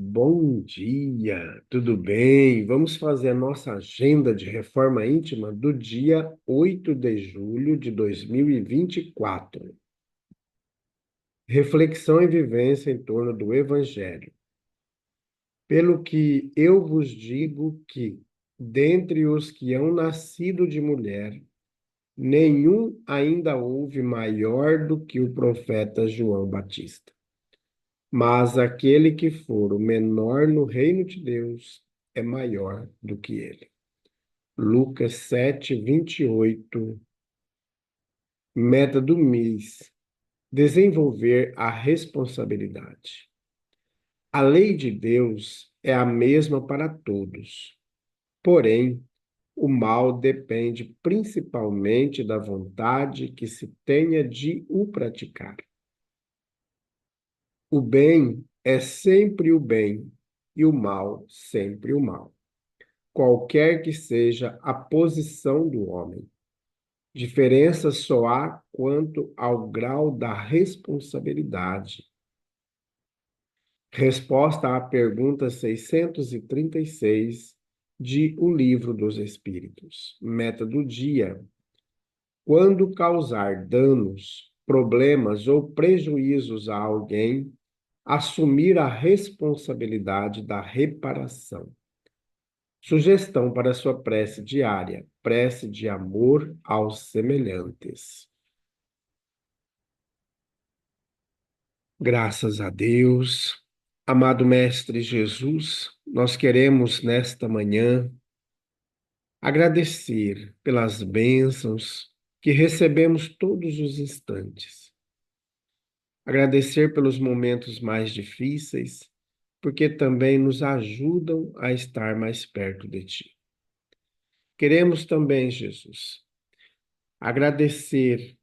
Bom dia, tudo bem? Vamos fazer a nossa agenda de reforma íntima do dia 8 de julho de 2024. Reflexão e vivência em torno do Evangelho. Pelo que eu vos digo que, dentre os que hão nascido de mulher, nenhum ainda houve maior do que o profeta João Batista. Mas aquele que for o menor no reino de Deus é maior do que ele. Lucas 7:28. Meta do mês: desenvolver a responsabilidade. A lei de Deus é a mesma para todos, porém, o mal depende principalmente da vontade que se tenha de o praticar. O bem é sempre o bem e o mal sempre o mal, qualquer que seja a posição do homem. Diferença só há quanto ao grau da responsabilidade. Resposta à pergunta 636 de O Livro dos Espíritos. Meta do dia: quando causar danos, problemas ou prejuízos a alguém, assumir a responsabilidade da reparação. Sugestão para sua prece diária: prece de amor aos semelhantes. Graças a Deus. Amado Mestre Jesus, nós queremos nesta manhã agradecer pelas bênçãos que recebemos todos os instantes. Agradecer pelos momentos mais difíceis, porque também nos ajudam a estar mais perto de Ti. Queremos também, Jesus, agradecer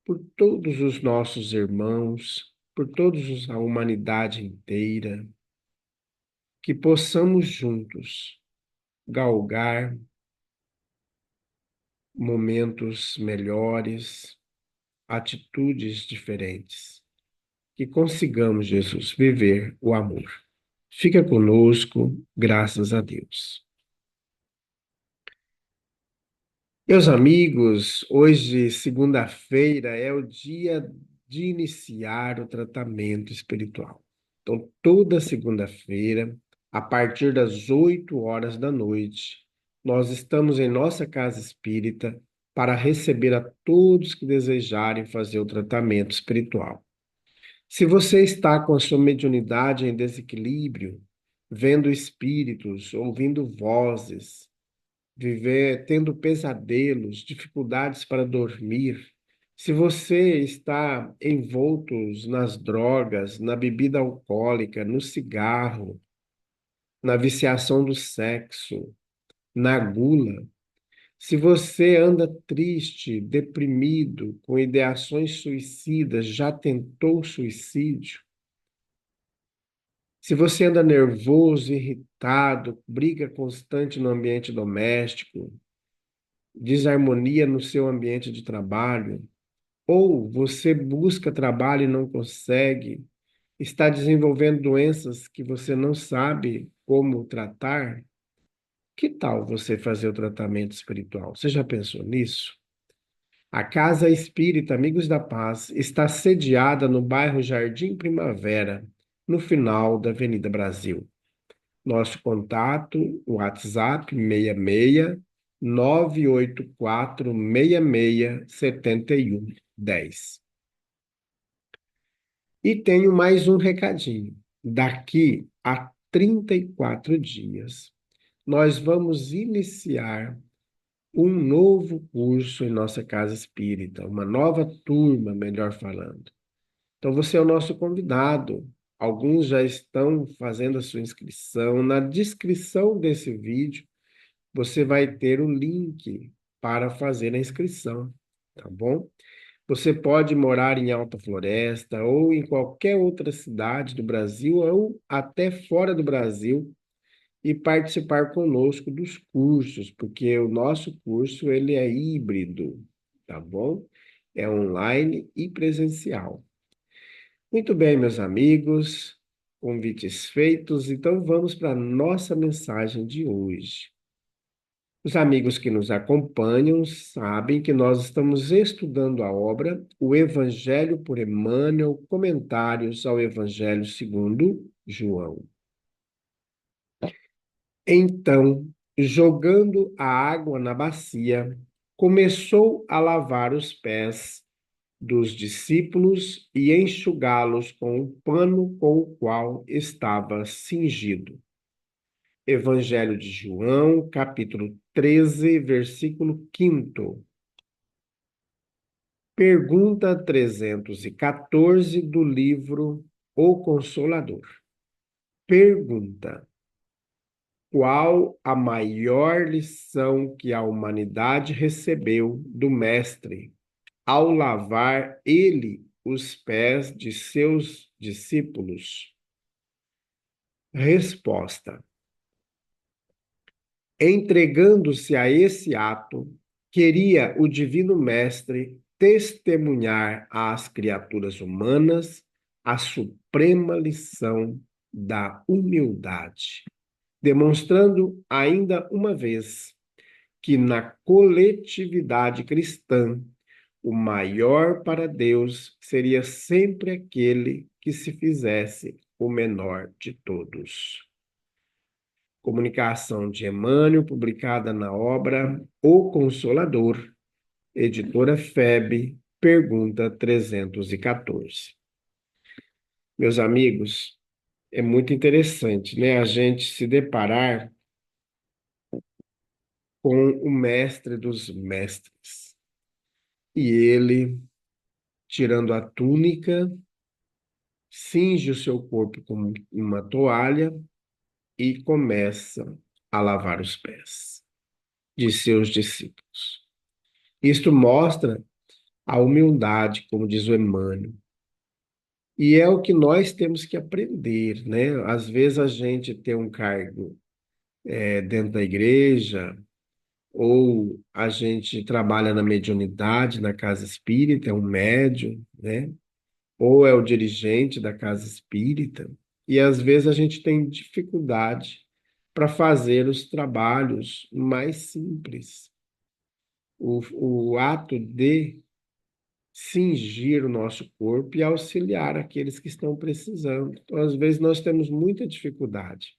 por todos os nossos irmãos, por todos a humanidade inteira, que possamos juntos galgar momentos melhores, atitudes diferentes, que consigamos, Jesus, viver o amor. Fica conosco, graças a Deus. Meus amigos, hoje, segunda-feira, é o dia de iniciar o tratamento espiritual. Então, toda segunda-feira, a partir das 8 horas da noite, nós estamos em nossa casa espírita para receber a todos que desejarem fazer o tratamento espiritual. Se você está com a sua mediunidade em desequilíbrio, vendo espíritos, ouvindo vozes, tendo pesadelos, dificuldades para dormir, se você está envolto nas drogas, na bebida alcoólica, no cigarro, na viciação do sexo, na gula, se você anda triste, deprimido, com ideações suicidas, já tentou suicídio, se você anda nervoso, irritado, briga constante no ambiente doméstico, desarmonia no seu ambiente de trabalho, ou você busca trabalho e não consegue, está desenvolvendo doenças que você não sabe como tratar, que tal você fazer o tratamento espiritual? Você já pensou nisso? A Casa Espírita Amigos da Paz está sediada no bairro Jardim Primavera, no final da Avenida Brasil. Nosso contato, WhatsApp 66 984 66 7110. E tenho mais um recadinho. Daqui a 34 dias, nós vamos iniciar um novo curso em nossa casa espírita, uma nova turma, melhor falando. Então, você é o nosso convidado. Alguns já estão fazendo a sua inscrição. Na descrição desse vídeo, você vai ter o link para fazer a inscrição, tá bom? Você pode morar em Alta Floresta ou em qualquer outra cidade do Brasil ou até fora do Brasil e participar conosco dos cursos, porque o nosso curso ele é híbrido, tá bom? É online e presencial. Muito bem, meus amigos. Convites feitos, então vamos para a nossa mensagem de hoje. Os amigos que nos acompanham sabem que nós estamos estudando a obra O Evangelho por Emmanuel, comentários ao Evangelho segundo João. Então, jogando a água na bacia, começou a lavar os pés dos discípulos e enxugá-los com o pano com o qual estava cingido. Evangelho de João, capítulo 13, versículo 5. Pergunta 314 do livro O Consolador. Pergunta: qual a maior lição que a humanidade recebeu do Mestre ao lavar ele os pés de seus discípulos? Resposta: entregando-se a esse ato, queria o Divino Mestre testemunhar às criaturas humanas a suprema lição da humildade, demonstrando ainda uma vez que na coletividade cristã, o maior para Deus seria sempre aquele que se fizesse o menor de todos. Comunicação de Emmanuel, publicada na obra O Consolador, editora FEB, pergunta 314. Meus amigos, é muito interessante, né, a gente se deparar com o mestre dos mestres. E ele, tirando a túnica, cinge o seu corpo com uma toalha e começa a lavar os pés de seus discípulos. Isto mostra a humildade, como diz o Emmanuel. E é o que nós temos que aprender, né? Às vezes a gente tem um cargo dentro da igreja, ou a gente trabalha na mediunidade, na casa espírita, é um médium, né? Ou é o dirigente da casa espírita, e às vezes a gente tem dificuldade para fazer os trabalhos mais simples. O ato de cingir o nosso corpo e auxiliar aqueles que estão precisando. Então, às vezes, nós temos muita dificuldade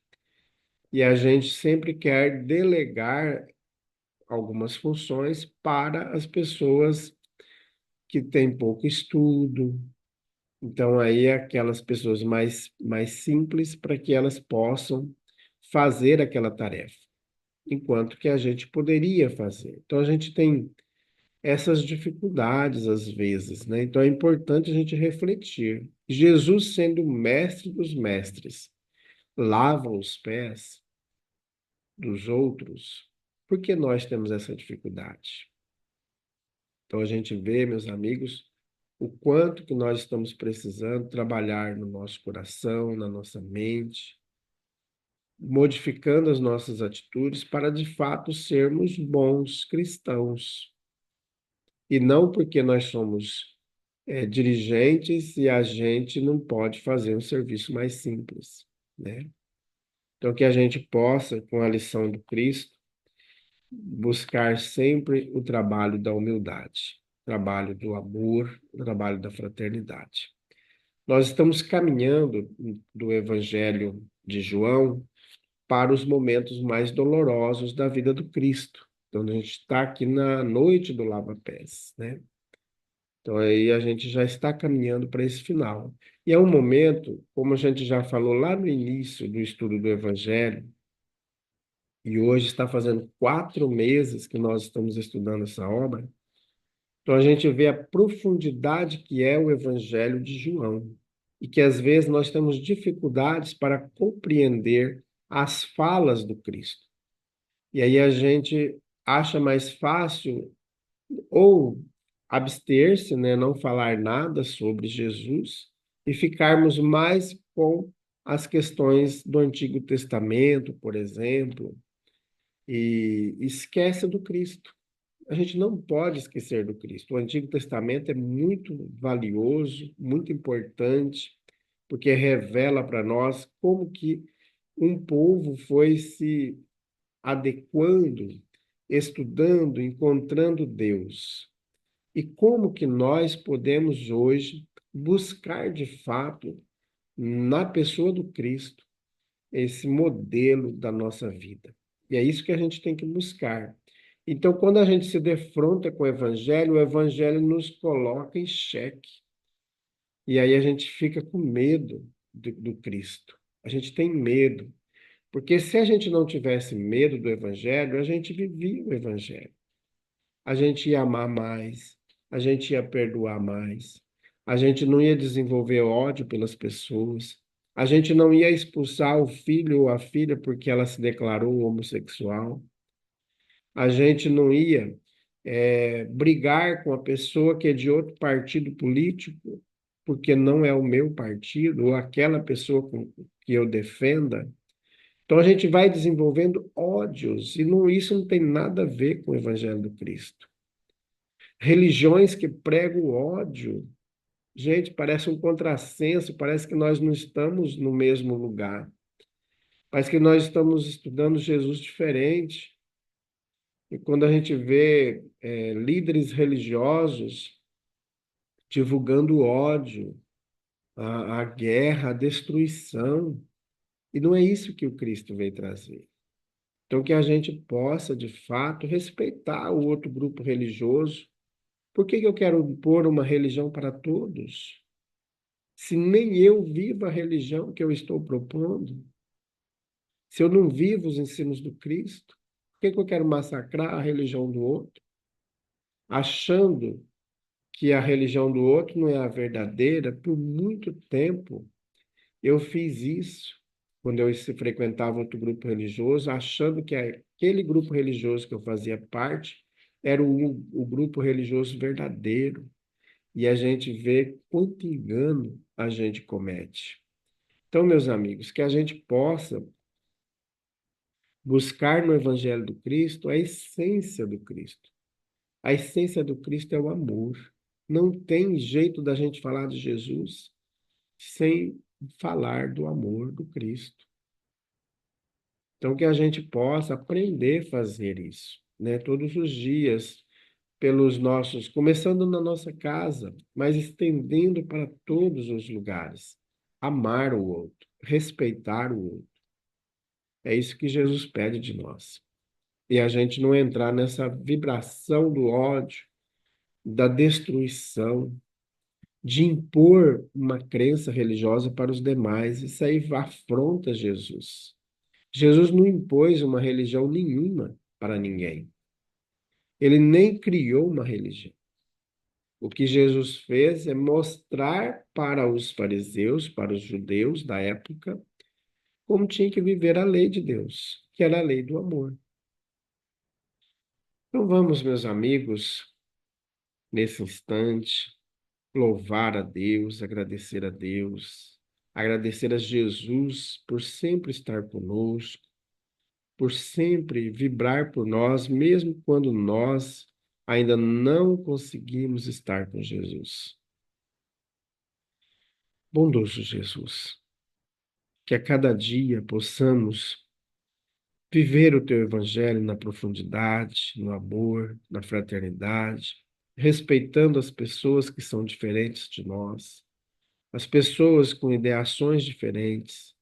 e a gente sempre quer delegar algumas funções para as pessoas que têm pouco estudo. Então, aí, aquelas pessoas mais simples para que elas possam fazer aquela tarefa, enquanto que a gente poderia fazer. Então, a gente tem essas dificuldades às vezes, né? Então é importante a gente refletir. Jesus, sendo o mestre dos mestres, lava os pés dos outros, por que nós temos essa dificuldade? Então a gente vê, meus amigos, o quanto que nós estamos precisando trabalhar no nosso coração, na nossa mente, modificando as nossas atitudes para de fato sermos bons cristãos. E não porque nós somos dirigentes e a gente não pode fazer um serviço mais simples, né? Então, que a gente possa, com a lição do Cristo, buscar sempre o trabalho da humildade, o trabalho do amor, o trabalho da fraternidade. Nós estamos caminhando do Evangelho de João para os momentos mais dolorosos da vida do Cristo. Então, a gente está aqui na noite do lava-pés, né? Então, aí a gente já está caminhando para esse final. E é um momento, como a gente já falou lá no início do estudo do Evangelho, e hoje está fazendo 4 meses que nós estamos estudando essa obra, então a gente vê a profundidade que é o Evangelho de João, e que às vezes nós temos dificuldades para compreender as falas do Cristo. E aí a gente acha mais fácil ou abster-se, né, não falar nada sobre Jesus e ficarmos mais com as questões do Antigo Testamento, por exemplo, e esquece do Cristo. A gente não pode esquecer do Cristo. O Antigo Testamento é muito valioso, muito importante, porque revela para nós como que um povo foi se adequando, estudando, encontrando Deus. E como que nós podemos hoje buscar de fato na pessoa do Cristo esse modelo da nossa vida. E é isso que a gente tem que buscar. Então, quando a gente se defronta com o Evangelho nos coloca em xeque. E aí a gente fica com medo do Cristo. A gente tem medo. Porque se a gente não tivesse medo do Evangelho, a gente vivia o Evangelho. A gente ia amar mais, a gente ia perdoar mais, a gente não ia desenvolver ódio pelas pessoas, a gente não ia expulsar o filho ou a filha porque ela se declarou homossexual, a gente não ia brigar com a pessoa que é de outro partido político porque não é o meu partido ou aquela pessoa que eu defenda. Então a gente vai desenvolvendo ódios e não, isso não tem nada a ver com o Evangelho do Cristo. Religiões que pregam o ódio. Gente, parece um contrassenso, parece que nós não estamos no mesmo lugar. Parece que nós estamos estudando Jesus diferente. E quando a gente vê líderes religiosos divulgando ódio, a guerra, a destruição, e não é isso que o Cristo veio trazer. Então, que a gente possa, de fato, respeitar o outro grupo religioso. Por que que eu quero impor uma religião para todos? Se nem eu vivo a religião que eu estou propondo, se eu não vivo os ensinos do Cristo, por que que eu quero massacrar a religião do outro, achando que a religião do outro não é a verdadeira? Por muito tempo eu fiz isso, quando eu frequentava outro grupo religioso, achando que aquele grupo religioso que eu fazia parte era o grupo religioso verdadeiro. E a gente vê quanto engano a gente comete. Então, meus amigos, que a gente possa buscar no Evangelho do Cristo a essência do Cristo. A essência do Cristo é o amor. Não tem jeito da gente falar de Jesus sem falar do amor do Cristo. Então, que a gente possa aprender a fazer isso, né? Todos os dias, pelos nossos, começando na nossa casa, mas estendendo para todos os lugares. Amar o outro, respeitar o outro. É isso que Jesus pede de nós. E a gente não entrar nessa vibração do ódio, da destruição, de impor uma crença religiosa para os demais. Isso aí afronta Jesus. Jesus não impôs uma religião nenhuma para ninguém. Ele nem criou uma religião. O que Jesus fez é mostrar para os fariseus, para os judeus da época, como tinha que viver a lei de Deus, que era a lei do amor. Então vamos, meus amigos, nesse instante, louvar a Deus, agradecer a Jesus por sempre estar conosco, por sempre vibrar por nós, mesmo quando nós ainda não conseguimos estar com Jesus. Bondoso Jesus, que a cada dia possamos viver o teu evangelho na profundidade, no amor, na fraternidade, respeitando as pessoas que são diferentes de nós, as pessoas com ideações diferentes,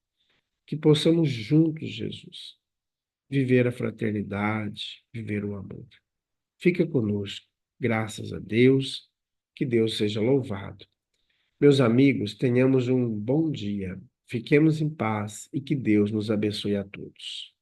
que possamos juntos, Jesus, viver a fraternidade, viver o amor. Fica conosco, graças a Deus, que Deus seja louvado. Meus amigos, tenhamos um bom dia, fiquemos em paz e que Deus nos abençoe a todos.